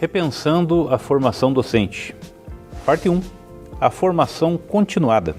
Repensando a formação docente. Parte 1. A formação continuada.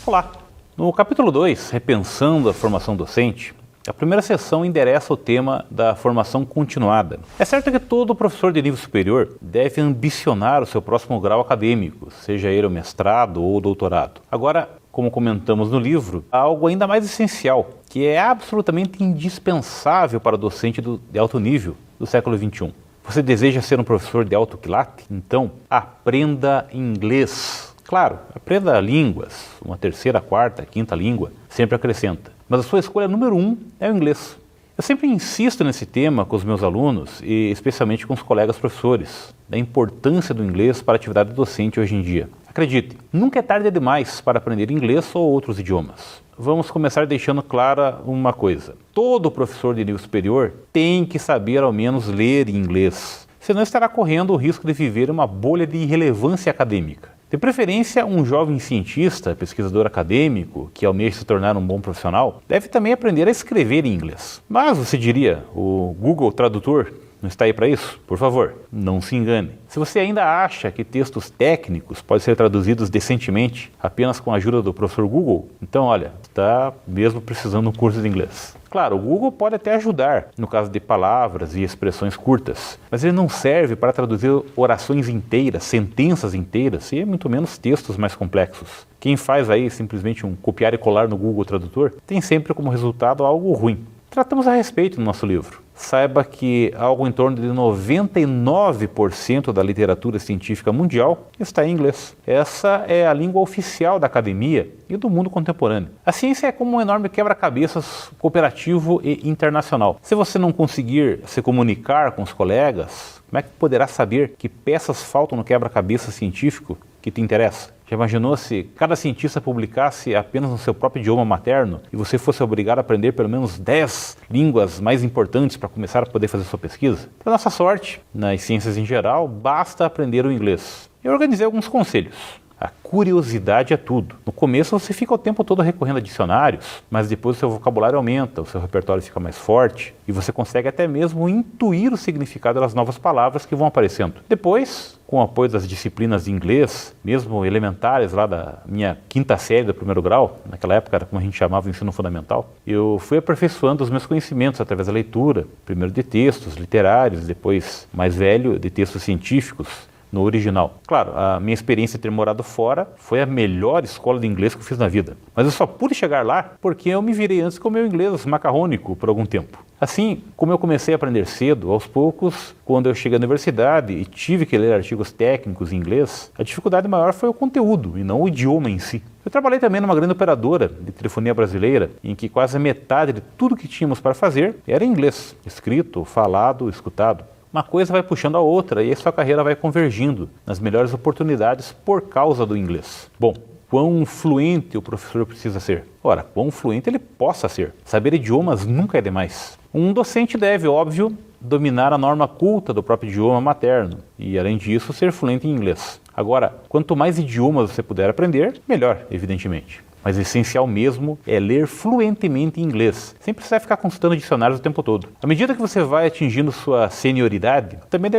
Olá! No capítulo 2, Repensando a formação docente, a primeira sessão endereça o tema da formação continuada. É certo que todo professor de nível superior deve ambicionar o seu próximo grau acadêmico, seja ele o mestrado ou o doutorado. Agora, como comentamos no livro, há algo ainda mais essencial, que é absolutamente indispensável para o docente de alto nível do século XXI. Você deseja ser um professor de alto quilate? Então, aprenda inglês. Claro, aprenda línguas, uma terceira, quarta, quinta língua, sempre acrescenta. Mas a sua escolha número 1 é o inglês. Eu sempre insisto nesse tema com os meus alunos e especialmente com os colegas professores, da importância do inglês para a atividade docente hoje em dia. Acredite, nunca é tarde demais para aprender inglês ou outros idiomas. Vamos começar deixando clara uma coisa. Todo professor de nível superior tem que saber ao menos ler em inglês, senão estará correndo o risco de viver uma bolha de irrelevância acadêmica. De preferência, um jovem cientista, pesquisador acadêmico, que almeja se tornar um bom profissional, deve também aprender a escrever em inglês. Mas você diria, o Google Tradutor não está aí para isso? Por favor, não se engane. Se você ainda acha que textos técnicos podem ser traduzidos decentemente apenas com a ajuda do professor Google, então olha, está mesmo precisando de um curso de inglês. Claro, o Google pode até ajudar no caso de palavras e expressões curtas, mas ele não serve para traduzir orações inteiras, sentenças inteiras e muito menos textos mais complexos. Quem faz aí simplesmente um copiar e colar no Google Tradutor tem sempre como resultado algo ruim. Tratamos a respeito no nosso livro. Saiba que algo em torno de 99% da literatura científica mundial está em inglês. Essa é a língua oficial da academia e do mundo contemporâneo. A ciência é como um enorme quebra-cabeças cooperativo e internacional. Se você não conseguir se comunicar com os colegas, como é que poderá saber que peças faltam no quebra-cabeças científico que te interessa? Já imaginou se cada cientista publicasse apenas no seu próprio idioma materno e você fosse obrigado a aprender pelo menos 10 línguas mais importantes para começar a poder fazer sua pesquisa? Para nossa sorte, nas ciências em geral, basta aprender o inglês. Eu organizei alguns conselhos. A curiosidade é tudo. No começo você fica o tempo todo recorrendo a dicionários, mas depois o seu vocabulário aumenta, o seu repertório fica mais forte e você consegue até mesmo intuir o significado das novas palavras que vão aparecendo. Depois, com o apoio das disciplinas de inglês, mesmo elementares lá da minha quinta série do primeiro grau, naquela época era como a gente chamava o ensino fundamental, eu fui aperfeiçoando os meus conhecimentos através da leitura, primeiro de textos literários, depois, mais velho, de textos científicos, no original. Claro, a minha experiência de ter morado fora foi a melhor escola de inglês que eu fiz na vida. Mas eu só pude chegar lá porque eu me virei antes com o meu inglês macarrônico por algum tempo. Assim, como eu comecei a aprender cedo, aos poucos, quando eu cheguei à universidade e tive que ler artigos técnicos em inglês, a dificuldade maior foi o conteúdo e não o idioma em si. Eu trabalhei também numa grande operadora de telefonia brasileira, em que quase a metade de tudo que tínhamos para fazer era em inglês, escrito, falado, escutado. Uma coisa vai puxando a outra e a sua carreira vai convergindo nas melhores oportunidades por causa do inglês. Bom, quão fluente o professor precisa ser? Ora, quão fluente ele possa ser. Saber idiomas nunca é demais. Um docente deve, óbvio, dominar a norma culta do próprio idioma materno e, além disso, ser fluente em inglês. Agora, quanto mais idiomas você puder aprender, melhor, evidentemente. Mas o essencial mesmo é ler fluentemente em inglês, sem precisar ficar consultando dicionários o tempo todo. À medida que você vai atingindo sua senioridade, também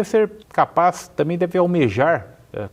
deve almejar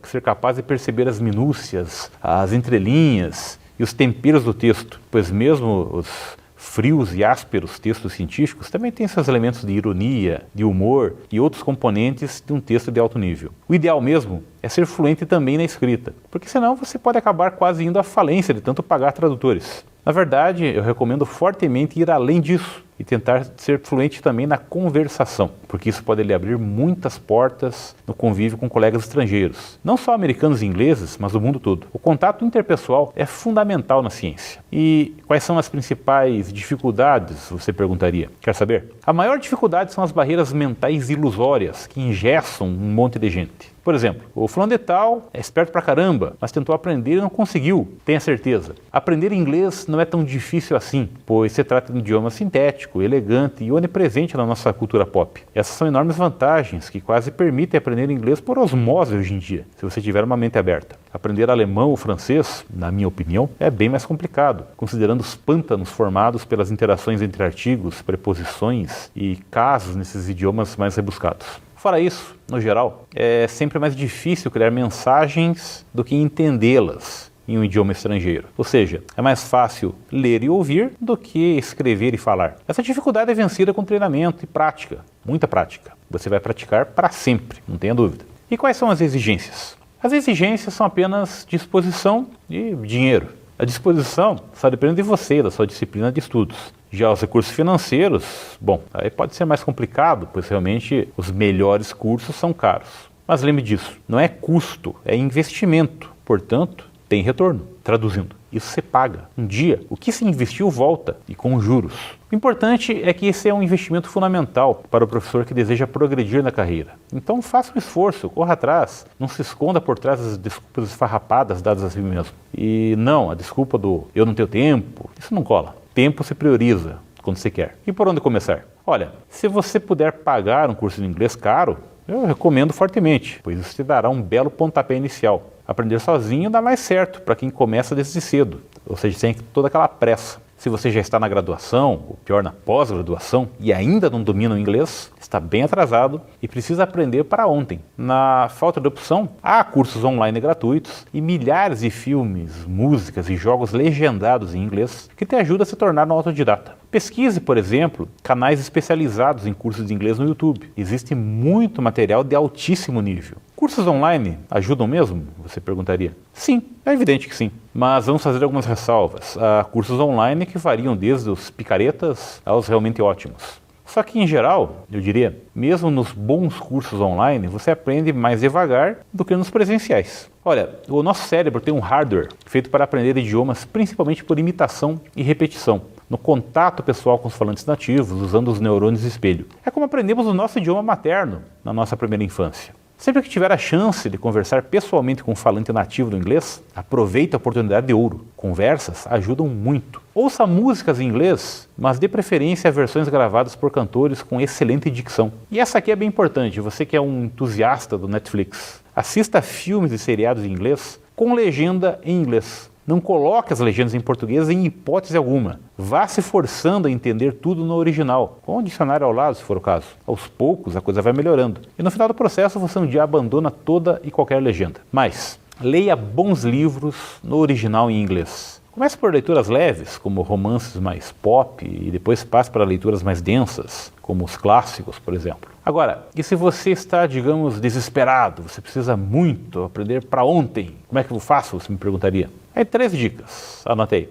ser capaz de perceber as minúcias, as entrelinhas e os temperos do texto, pois mesmo os frios e ásperos textos científicos também têm seus elementos de ironia, de humor e outros componentes de um texto de alto nível. O ideal mesmo é ser fluente também na escrita, porque senão você pode acabar quase indo à falência de tanto pagar tradutores. Na verdade, eu recomendo fortemente ir além disso e tentar ser fluente também na conversação, porque isso pode lhe abrir muitas portas no convívio com colegas estrangeiros, não só americanos e ingleses, mas do mundo todo. O contato interpessoal é fundamental na ciência. E quais são as principais dificuldades, você perguntaria? Quer saber? A maior dificuldade são as barreiras mentais ilusórias que engessam um monte de gente. Por exemplo, o fulano de tal é esperto pra caramba, mas tentou aprender e não conseguiu, tenha certeza. Aprender inglês não é tão difícil assim, pois se trata de um idioma sintético, elegante e onipresente na nossa cultura pop. Essas são enormes vantagens que quase permitem aprender inglês por osmose hoje em dia, se você tiver uma mente aberta. Aprender alemão ou francês, na minha opinião, é bem mais complicado, considerando os pântanos formados pelas interações entre artigos, preposições e casos nesses idiomas mais rebuscados. Fora isso, no geral, é sempre mais difícil criar mensagens do que entendê-las em um idioma estrangeiro. Ou seja, é mais fácil ler e ouvir do que escrever e falar. Essa dificuldade é vencida com treinamento e prática, muita prática. Você vai praticar para sempre, não tenha dúvida. E quais são as exigências? As exigências são apenas disposição e dinheiro. A disposição só depende de você, da sua disciplina de estudos. Já os recursos financeiros, bom, aí pode ser mais complicado, pois realmente os melhores cursos são caros. Mas lembre disso, não é custo, é investimento. Portanto, tem retorno. Traduzindo, isso você paga. Um dia, o que se investiu volta, e com juros. O importante é que esse é um investimento fundamental para o professor que deseja progredir na carreira. Então faça um esforço, corra atrás, não se esconda por trás das desculpas esfarrapadas dadas a si mesmo. E não, a desculpa do eu não tenho tempo, isso não cola. Tempo se prioriza quando você quer. E por onde começar? Olha, se você puder pagar um curso de inglês caro, eu recomendo fortemente, pois isso te dará um belo pontapé inicial. Aprender sozinho dá mais certo para quem começa desde cedo, ou seja, sem toda aquela pressa. Se você já está na graduação, ou pior, na pós-graduação, e ainda não domina o inglês, está bem atrasado e precisa aprender para ontem. Na falta de opção, há cursos online gratuitos e milhares de filmes, músicas e jogos legendados em inglês que te ajudam a se tornar um autodidata. Pesquise, por exemplo, canais especializados em cursos de inglês no YouTube. Existe muito material de altíssimo nível. Cursos online ajudam mesmo? Você perguntaria. Sim, é evidente que sim. Mas vamos fazer algumas ressalvas. Há cursos online que variam desde os picaretas aos realmente ótimos. Só que, em geral, eu diria, mesmo nos bons cursos online, você aprende mais devagar do que nos presenciais. Olha, o nosso cérebro tem um hardware feito para aprender idiomas principalmente por imitação e repetição, no contato pessoal com os falantes nativos, usando os neurônios espelho. É como aprendemos o nosso idioma materno na nossa primeira infância. Sempre que tiver a chance de conversar pessoalmente com um falante nativo do inglês, aproveite a oportunidade de ouro. Conversas ajudam muito. Ouça músicas em inglês, mas dê preferência a versões gravadas por cantores com excelente dicção. E essa aqui é bem importante, você que é um entusiasta do Netflix. Assista filmes e seriados em inglês com legenda em inglês. Não coloque as legendas em português em hipótese alguma. Vá se forçando a entender tudo no original, com o dicionário ao lado, se for o caso. Aos poucos, a coisa vai melhorando. E no final do processo, você um dia abandona toda e qualquer legenda. Mas, leia bons livros no original em inglês. Comece por leituras leves, como romances mais pop, e depois passe para leituras mais densas, como os clássicos, por exemplo. Agora, e se você está, digamos, desesperado, você precisa muito aprender para ontem, como é que eu faço, você me perguntaria? Aí 3 dicas, anotei.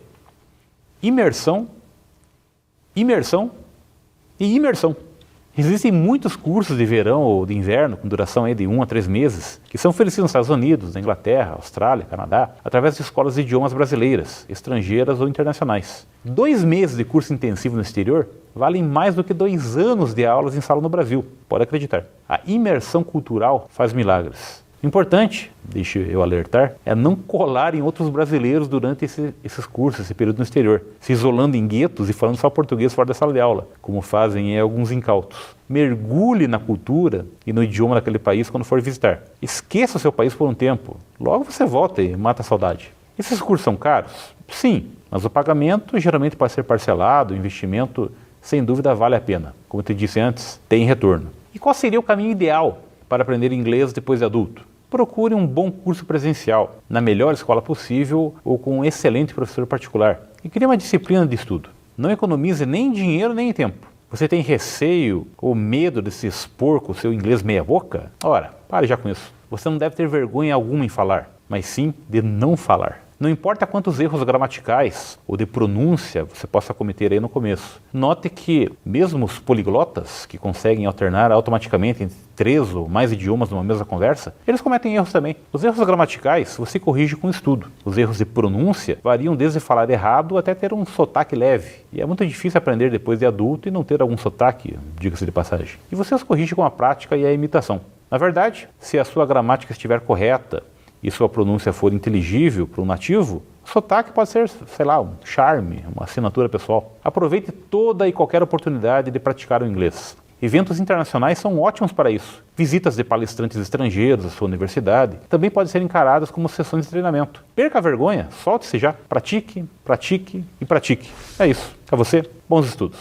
Imersão, imersão e imersão. Existem muitos cursos de verão ou de inverno, com duração aí de 1 a 3 meses, que são oferecidos nos Estados Unidos, na Inglaterra, Austrália, Canadá, através de escolas de idiomas brasileiras, estrangeiras ou internacionais. 2 meses de curso intensivo no exterior valem mais do que 2 anos de aulas em sala no Brasil, pode acreditar. A imersão cultural faz milagres. Importante, deixa eu alertar, é não colar em outros brasileiros durante esses cursos, esse período no exterior, se isolando em guetos e falando só português fora da sala de aula, como fazem alguns incautos. Mergulhe na cultura e no idioma daquele país quando for visitar. Esqueça o seu país por um tempo, logo você volta e mata a saudade. Esses cursos são caros? Sim, mas o pagamento geralmente pode ser parcelado, o investimento sem dúvida vale a pena. Como eu te disse antes, tem retorno. E qual seria o caminho ideal para aprender inglês depois de adulto? Procure um bom curso presencial, na melhor escola possível ou com um excelente professor particular. E crie uma disciplina de estudo. Não economize nem dinheiro nem tempo. Você tem receio ou medo de se expor com o seu inglês meia boca? Ora, pare já com isso. Você não deve ter vergonha alguma em falar, mas sim de não falar. Não importa quantos erros gramaticais ou de pronúncia você possa cometer aí no começo. Note que mesmo os poliglotas, que conseguem alternar automaticamente entre 3 ou mais idiomas numa mesma conversa, eles cometem erros também. Os erros gramaticais você corrige com estudo. Os erros de pronúncia variam desde falar errado até ter um sotaque leve. E é muito difícil aprender depois de adulto e não ter algum sotaque, diga-se de passagem. E você os corrige com a prática e a imitação. Na verdade, se a sua gramática estiver correta, e sua pronúncia for inteligível para um nativo, o sotaque pode ser, sei lá, um charme, uma assinatura pessoal. Aproveite toda e qualquer oportunidade de praticar o inglês. Eventos internacionais são ótimos para isso. Visitas de palestrantes estrangeiros à sua universidade também podem ser encaradas como sessões de treinamento. Perca a vergonha, solte-se já, pratique, pratique e pratique. É isso. A você, bons estudos.